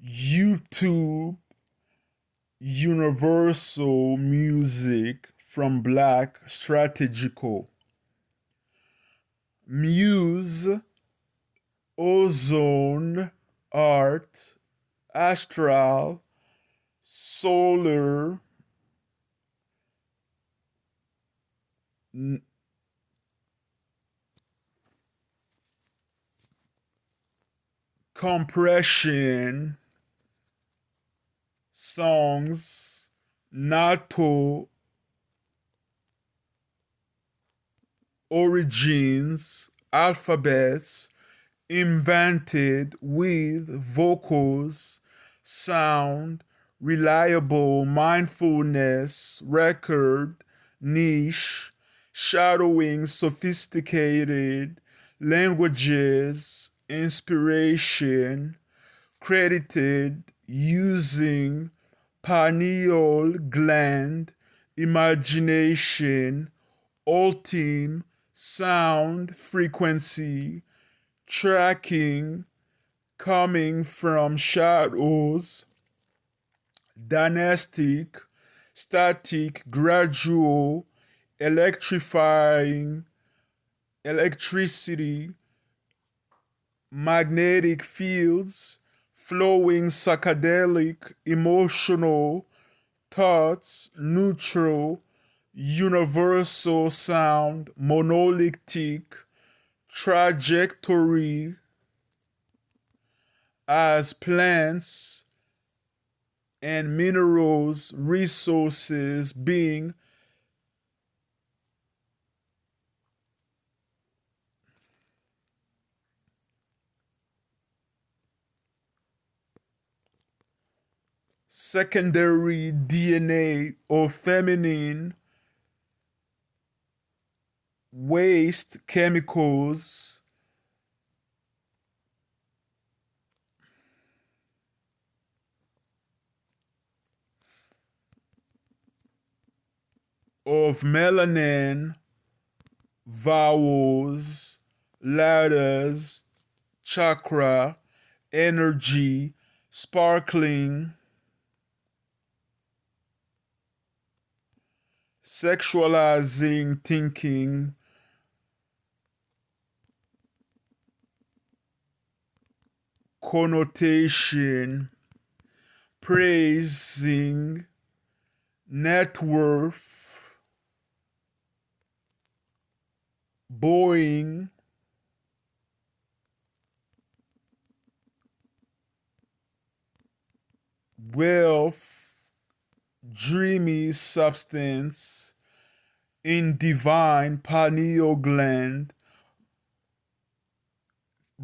YouTube Universal Music from Black Strategical. Muse, Ozone, Art, Astral, Solar, Compression, Songs, Nato, Origins, Alphabets, Invented with Vocals, Sound, Reliable, Mindfulness, Record, Niche, Shadowing, Sophisticated, Languages, Inspiration, Credited, Using, Pineal Gland, Imagination, Ultim, Sound, Frequency, Tracking, Coming from Shadows, Dynastic, Static, Gradual, Electrifying, Electricity, Magnetic Fields, Flowing, Psychedelic, Emotional, Thoughts, Neutral, Universal Sound, Monolithic, Trajectory, as plants and minerals resources being secondary DNA or feminine waste chemicals of melanin, vowels, ladders, chakra, energy, sparkling, sexualizing thinking, connotation, praising, net worth, Boeing, wealth, dreamy substance, in divine pineal gland,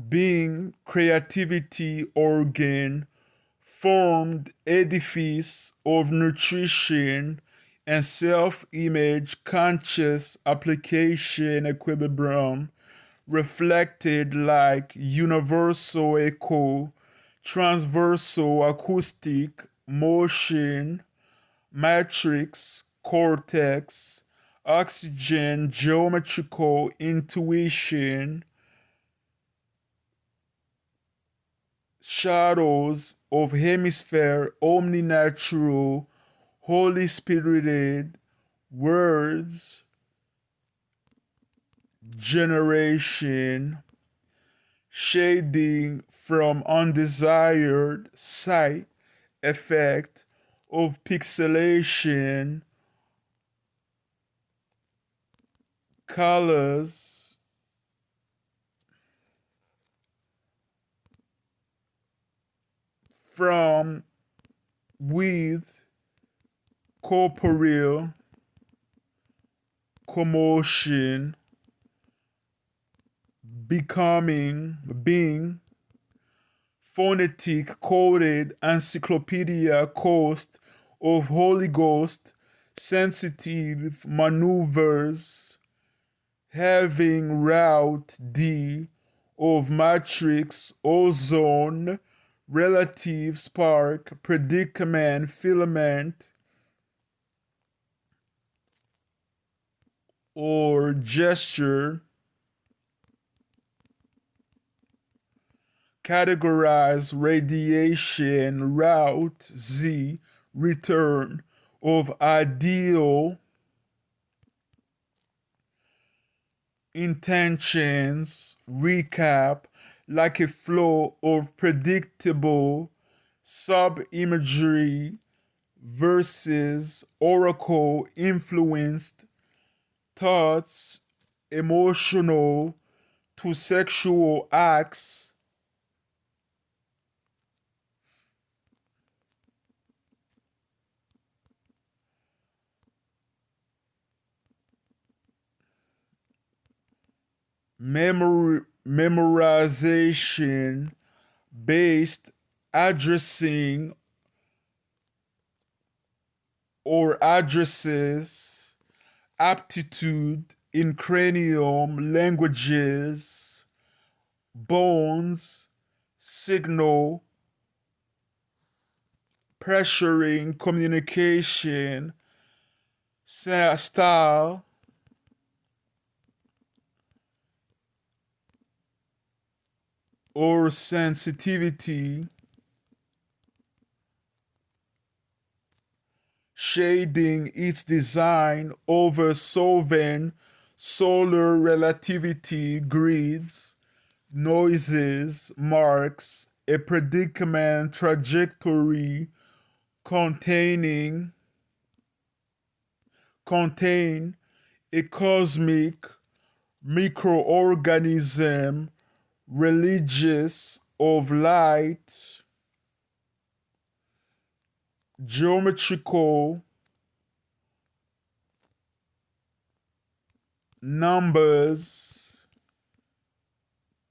being creativity organ, formed edifice of nutrition and self-image conscious application equilibrium, reflected like universal echo, transversal acoustic motion, matrix, cortex, oxygen, geometrical intuition, shadows of hemisphere, omninatural, holy spirited, words, generation, shading from undesired sight, effect of pixelation, colors, from, with, corporeal, commotion, becoming, being, phonetic coded encyclopedia cost of Holy Ghost, sensitive maneuvers, having route D of matrix, ozone, relative spark, predicament, filament, or gesture, categorize radiation route Z, return of ideal intentions, recap like a flow of predictable sub-imagery versus oracle influenced thoughts, emotional to sexual acts, memorization based addressing or addresses, aptitude in cranium languages, bones, signal, pressuring communication, style, or sensitivity, shading its design over solving solar relativity grids, noises, marks a predicament trajectory containing contain a cosmic microorganism religious of light, geometrical numbers,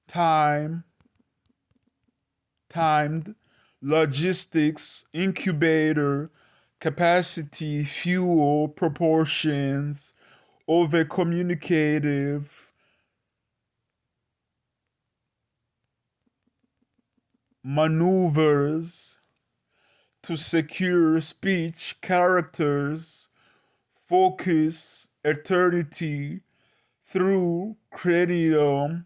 timed, logistics, incubator, capacity, fuel, proportions, over communicative, maneuvers to secure speech, characters, focus, eternity, through cranium,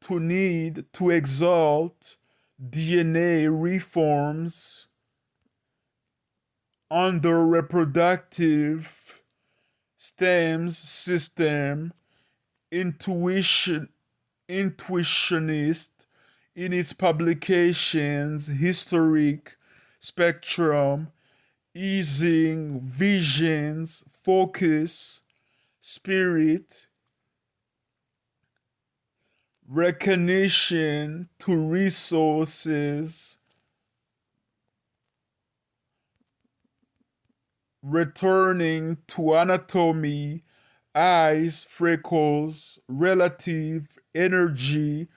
to need to exalt, DNA reforms, under reproductive stems system, intuitionist in its publications, historic spectrum, easing visions, focus, spirit, recognition to resources, returning to anatomy, eyes, freckles, relative energy,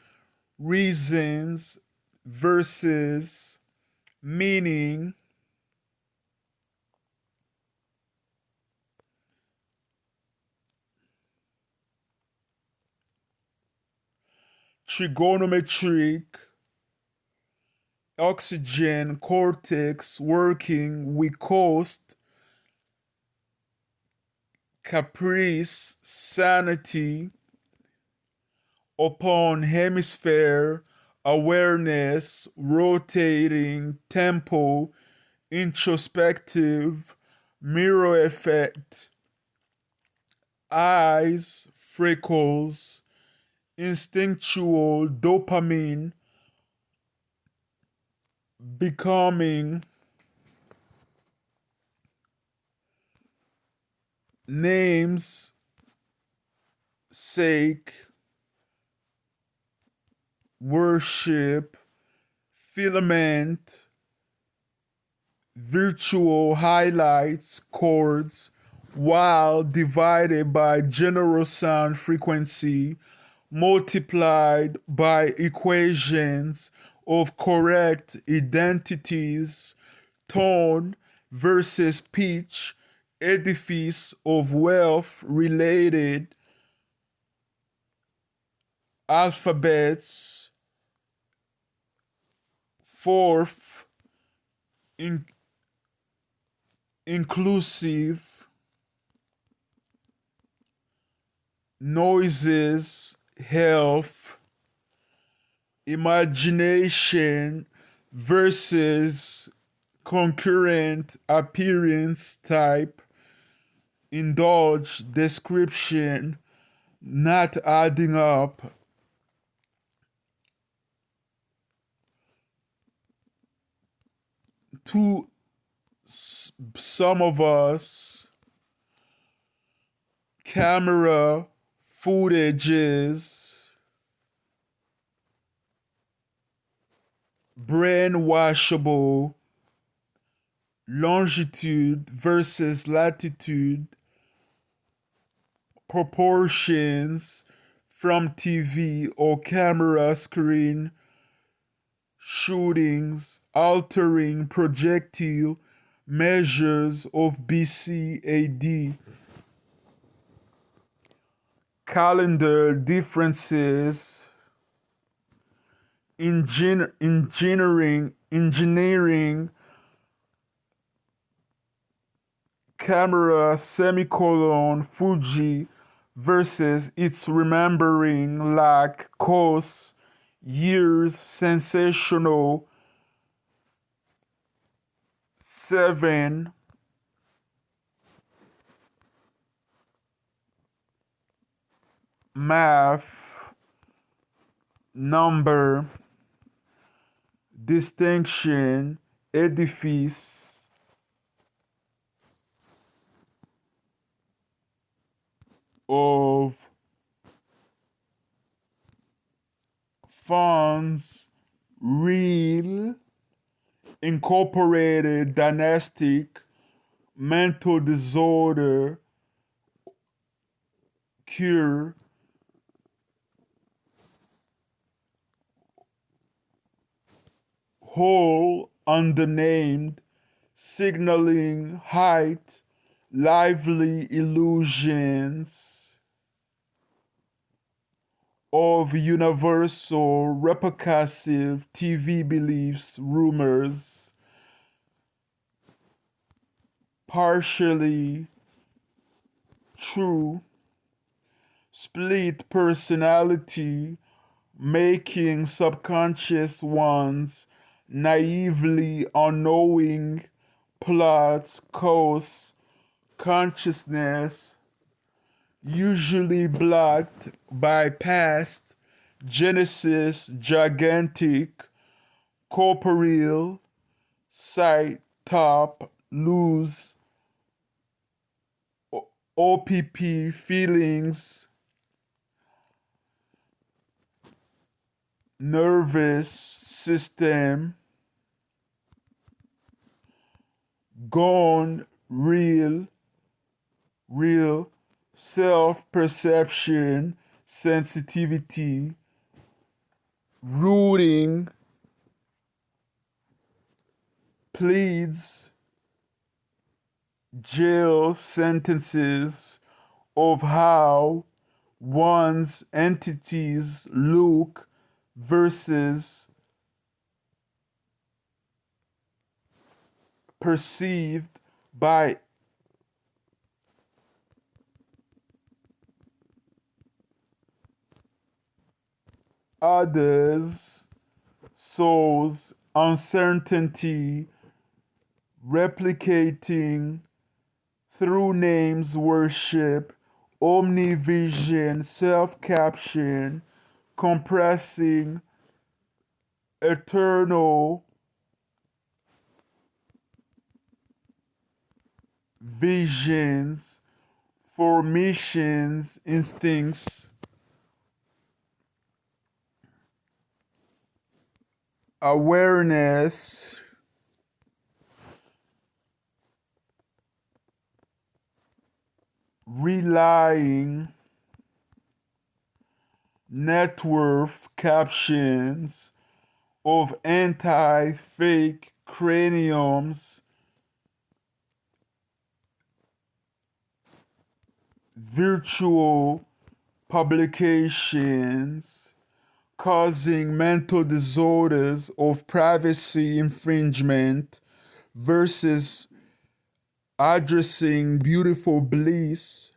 reasons versus meaning, trigonometric, oxygen cortex working with coast, caprice, sanity, upon hemisphere, awareness, rotating, tempo, introspective, mirror effect, eyes, freckles, instinctual, dopamine, becoming, names, sake, worship, filament, virtual highlights, chords, while divided by general sound frequency, multiplied by equations of correct identities, tone versus pitch, edifice of wealth related alphabets, fourth, inclusive, noises, health, imagination versus concurrent appearance type, indulge description not adding up, to some of us, camera footages, brainwashable, longitude versus latitude, proportions from TV or camera screen, shootings, altering projectile measures of BC/AD, calendar differences, engineering camera semicolon Fuji versus its remembering lack costs years sensational 7 math number distinction edifice of funds real incorporated dynastic mental disorder cure whole undernamed signaling height lively illusions of universal repercussive TV beliefs rumors partially true split personality making subconscious ones naively unknowing plots course consciousness usually blocked by past genesis gigantic corporeal sight top lose OPP feelings nervous system gone real self-perception sensitivity rooting pleads jail sentences of how one's entities look versus perceived by others, souls, uncertainty, replicating through names worship, omnivision, self-caption, compressing eternal visions, formations, instincts, awareness, relying, net worth captions of anti-fake craniums, virtual publications, causing mental disorders of privacy infringement versus addressing beautiful bliss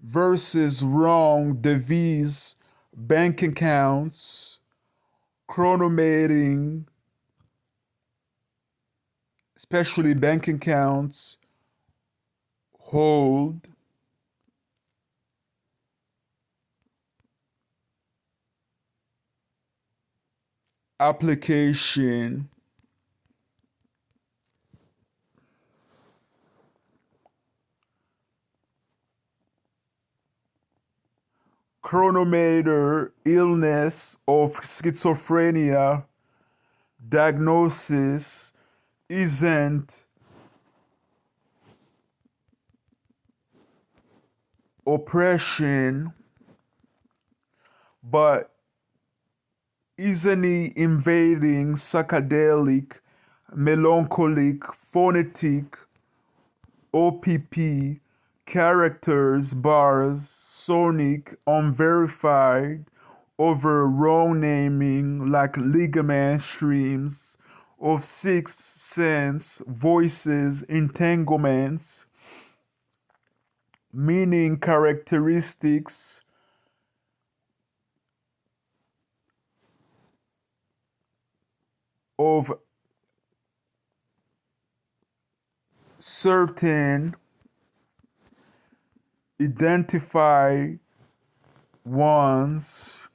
versus wrong devise bank accounts, chronomating, especially bank accounts, hold, application, chronometer, illness of schizophrenia, diagnosis isn't oppression, but easily invading psychedelic, melancholic, phonetic, OPP, characters, bars, sonic, unverified, over wrong naming like ligament streams of sixth sense, voices, entanglements, meaning characteristics, of certain identify ones,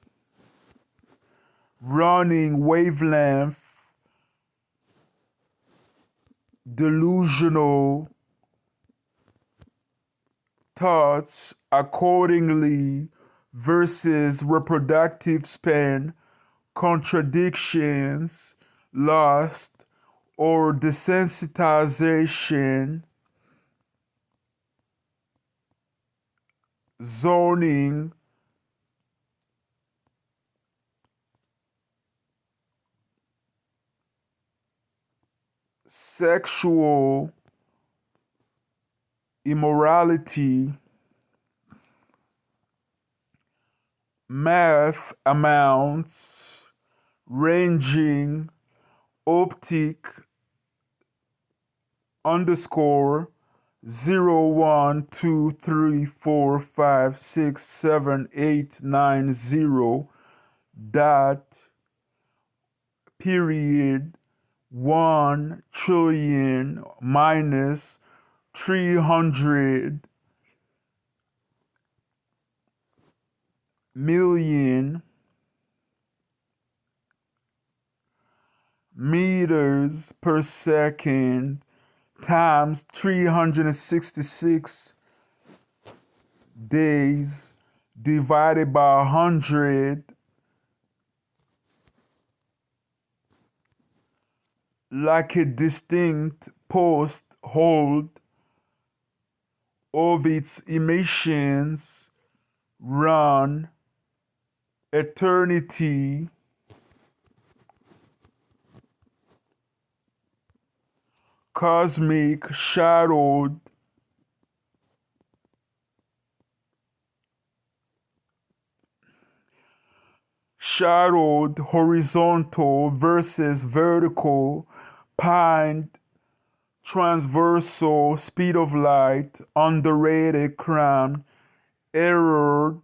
running wavelength, delusional thoughts accordingly versus reproductive span, contradictions, lost, or desensitization, zoning, sexual immorality, math amounts, ranging, optic underscore 0, 1, 2, 3, 4, 5, 6, 7, 8, 9, 0 dot period 1 trillion minus 300 million meters per second times 366 days divided by 100, like a distinct post-hold of its emissions run eternity, cosmic shadowed horizontal versus vertical, pined transversal, speed of light, underrated, crown, errored,